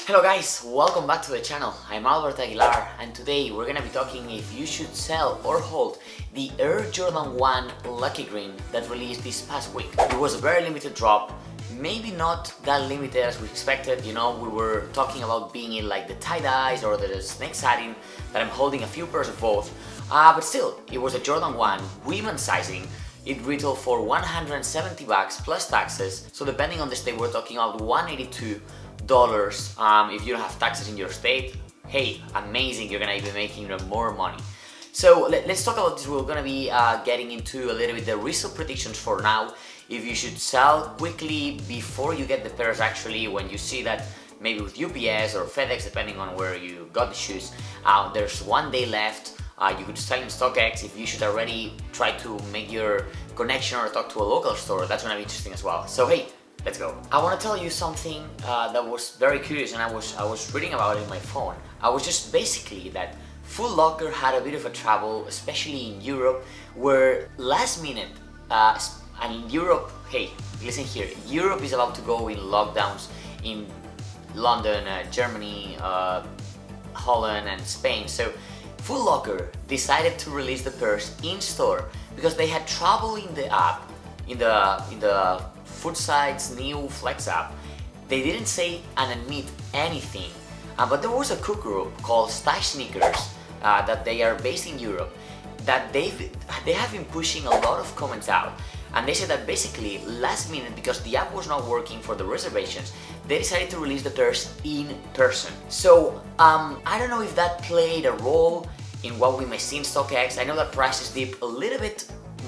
Hello guys, welcome back to the channel. I'm Aguilar and today we're gonna be talking if you should sell or hold the Air Jordan 1 Lucky Green that released this past week. It was a very limited drop, maybe not that limited as we expected. You know, we were talking about being in like the tie-dyes or the snake satin, that I'm holding a few pairs of both. But still, it was a Jordan 1 women's sizing. It retailed for $170 plus taxes, so depending on the state we're talking about $182 if you don't have taxes in your state. Hey, amazing, you're gonna be making more money. So let's talk about this. We're gonna be getting into a little bit the resale predictions for now. If you should sell quickly before you get the pairs, actually, when you see that maybe with UPS or FedEx, depending on where you got the shoes, there's 1 day left. You could sell in StockX. If you should already try to make your connection or talk to a local store, that's gonna be interesting as well. So hey, let's go. I want to tell you something that was very curious, and I was reading about it in my phone. I was just basically that Foot Locker had a bit of a trouble, especially in Europe, where last minute, and Europe, hey, listen here, Europe is about to go in lockdowns in London, Germany, Holland and Spain. So Foot Locker decided to release the pairs in store because they had trouble in the app, in the Footsight's new Flex app. They didn't say and admit anything, but there was a cook group called Stash Sneakers that they are based in Europe, that they have been pushing a lot of comments out, and they said that basically last minute, because the app was not working for the reservations, they decided to release the pairs in person. So I don't know if that played a role in what we may see in StockX. I know that prices dip a little bit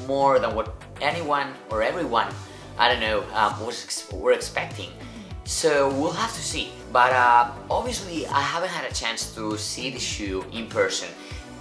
more than what anyone or everyone, I don't know, were expecting. So we'll have to see. But obviously I haven't had a chance to see the shoe in person,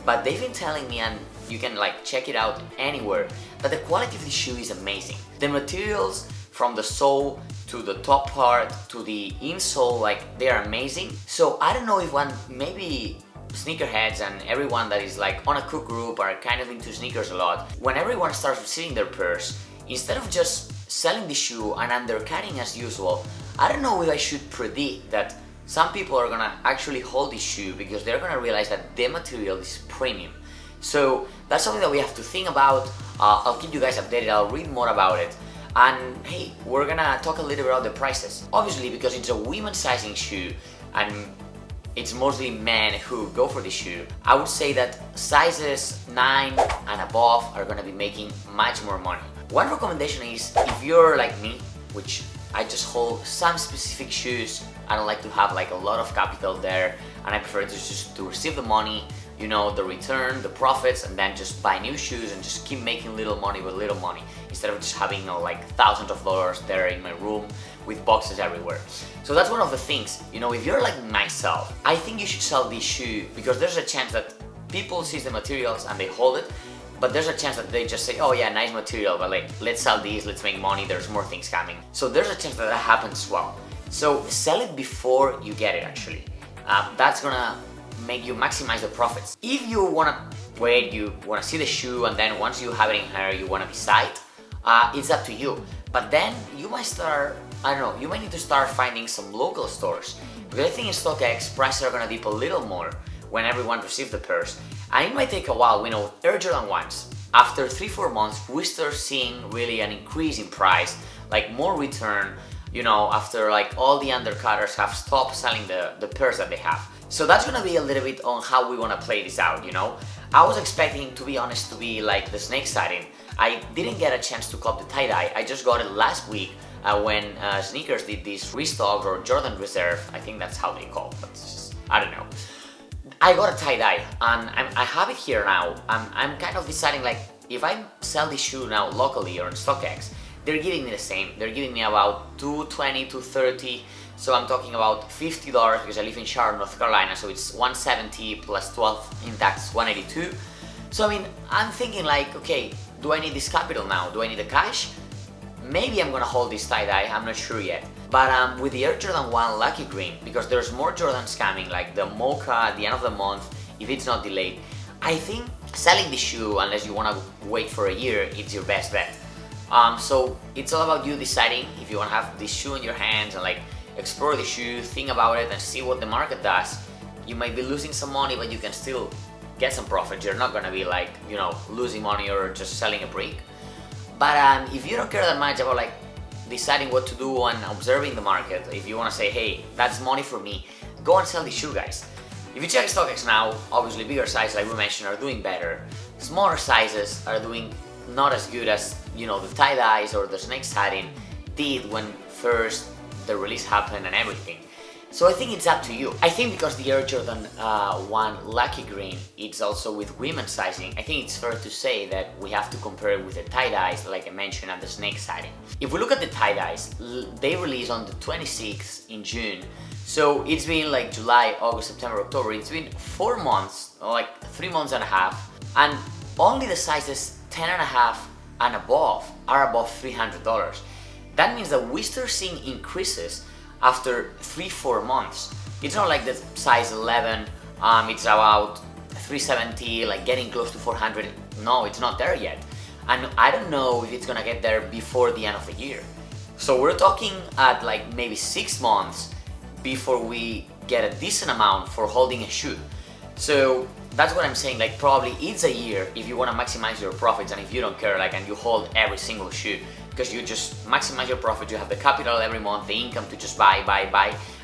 but they've been telling me, and you can like check it out anywhere, that the quality of the shoe is amazing. The materials from the sole to the top part to the insole, like, they are amazing. So I don't know if maybe sneakerheads and everyone that is like on a cook group are kind of into sneakers a lot, when everyone starts receiving their pairs, instead of just selling the shoe and undercutting as usual, I don't know if I should predict that some people are gonna actually hold this shoe because they're gonna realize that the material is premium. So that's something that we have to think about. I'll keep you guys updated, I'll read more about it. And hey, we're gonna talk a little bit about the prices. Obviously, because it's a women's sizing shoe and it's mostly men who go for the shoe, I would say that sizes 9 and above are gonna be making much more money. One recommendation is, if you're like me, which I just hold some specific shoes, I don't like to have like a lot of capital there, and I prefer to just to receive the money, you know, the return, the profits, and then just buy new shoes and just keep making little money with little money, instead of just having, you know, like thousands of dollars there in my room with boxes everywhere. So that's one of the things, you know, if you're like myself, I think you should sell this shoe because there's a chance that people see the materials and they hold it, but there's a chance that they just say, oh yeah, nice material, but like, let's sell these, let's make money, there's more things coming. So there's a chance that that happens as well. So sell it before you get it, actually. That's gonna make you maximize the profits. If you wanna wait, you wanna see the shoe, and then once you have it in hand, you wanna decide, it's up to you. But then you might start, I don't know, you might need to start finding some local stores. Because I think in StockX, prices are gonna dip a little more when everyone receives the pairs. And it might take a while. We know Air Jordan 1s, after 3-4 months, we start seeing really an increase in price, like more return, you know, after like all the undercutters have stopped selling the pairs that they have. So that's gonna be a little bit on how we wanna play this out, you know. I was expecting, to be honest, to be like the snake satin. I didn't get a chance to cop the tie-dye. I just got it last week when Sneakers did this restock, or Jordan Reserve, I think that's how they call it, but it's just, I don't know. I got a tie-dye and I have it here now. I'm kind of deciding, like, if I sell this shoe now locally or in StockX, they're giving me the same. They're giving me about $220, $230. So I'm talking about $50 because I live in Charlotte, North Carolina. So it's $170 plus 12 in tax, $182. So I mean, I'm thinking like, okay, do I need this capital now? Do I need the cash? Maybe I'm gonna hold this tie-dye, I'm not sure yet. But with the Air Jordan 1 Lucky Green, because there's more Jordans coming, like the Mocha at the end of the month, if it's not delayed, I think selling the shoe, unless you wanna wait for a year, it's your best bet. So it's all about you deciding if you wanna have this shoe in your hands and like explore the shoe, think about it and see what the market does. You might be losing some money, but you can still get some profit. You're not gonna be like, you know, losing money or just selling a brick. But if you don't care that much about like deciding what to do and observing the market, if you want to say, hey, that's money for me, go and sell the shoe, guys. If you check StockX now, obviously bigger sizes like we mentioned are doing better. Smaller sizes are doing not as good as, you know, the tie-dyes or the snake satin did when first the release happened and everything. So I think it's up to you. I think because the Air Jordan 1 Lucky Green it's also with women's sizing, I think it's fair to say that we have to compare it with the tie-dyes like I mentioned and the snake satin. If we look at the tie-dyes, they released on the 26th in June. So it's been like July, August, September, October. It's been 4 months, like 3 months and a half. And only the sizes 10.5 and above are above $300. That means that we start seeing increases after 3-4 months. It's not like the size 11, it's about 370, like getting close to 400. No, it's not there yet. And I don't know if it's gonna get there before the end of the year. So we're talking at like maybe 6 months before we get a decent amount for holding a shoe. So that's what I'm saying, like probably it's a year if you want to maximize your profits and if you don't care, like, and you hold every single shoe because you just maximize your profit, you have the capital every month, the income to just buy,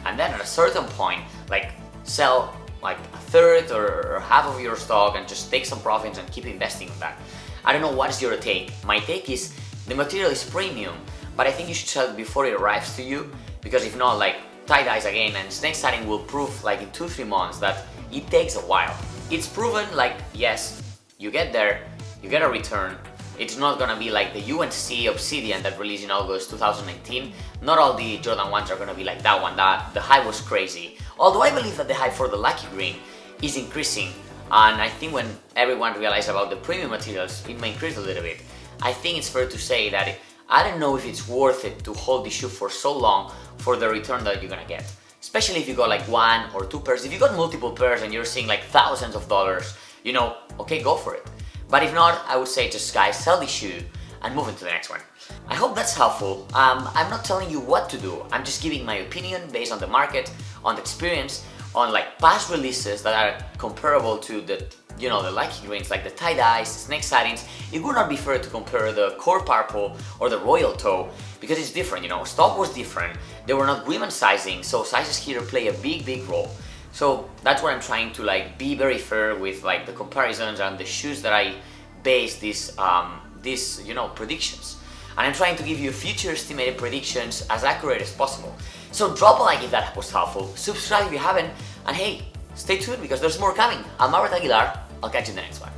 and then at a certain point, like sell like a third or half of your stock and just take some profits and keep investing on that. I don't know what is your take. My take is the material is premium, but I think you should sell it before it arrives to you, because if not, like tie-dyes again and snake satin will prove like in 2-3 months that it takes a while. It's proven like, yes, you get there, you get a return. It's not gonna be like the UNC Obsidian that released in August 2019. Not all the Jordan 1s are gonna be like that one. The hype was crazy. Although I believe that the hype for the Lucky Green is increasing, and I think when everyone realizes about the premium materials, it may increase a little bit. I think it's fair to say that I don't know if it's worth it to hold the shoe for so long for the return that you're gonna get. Especially if you got like 1 or 2 pairs. If you got multiple pairs and you're seeing like thousands of dollars, you know, okay, go for it. But if not, I would say just guys, sell the shoe and move into the next one. I hope that's helpful. I'm not telling you what to do. I'm just giving my opinion based on the market, on the experience, on like past releases that are comparable to the, you know, the Lucky Greens, like the tie-dyes, snake satins. It would not be fair to compare the core purple or the royal toe because it's different, you know, stock was different. They were not women's sizing, so sizes here play a big role. So that's what I'm trying to like be very fair with like the comparisons and the shoes that I base these you know, predictions. And I'm trying to give you future estimated predictions as accurate as possible. So drop a like if that was helpful, subscribe if you haven't, and hey, stay tuned because there's more coming. I'm Aguilar, I'll catch you in the next one.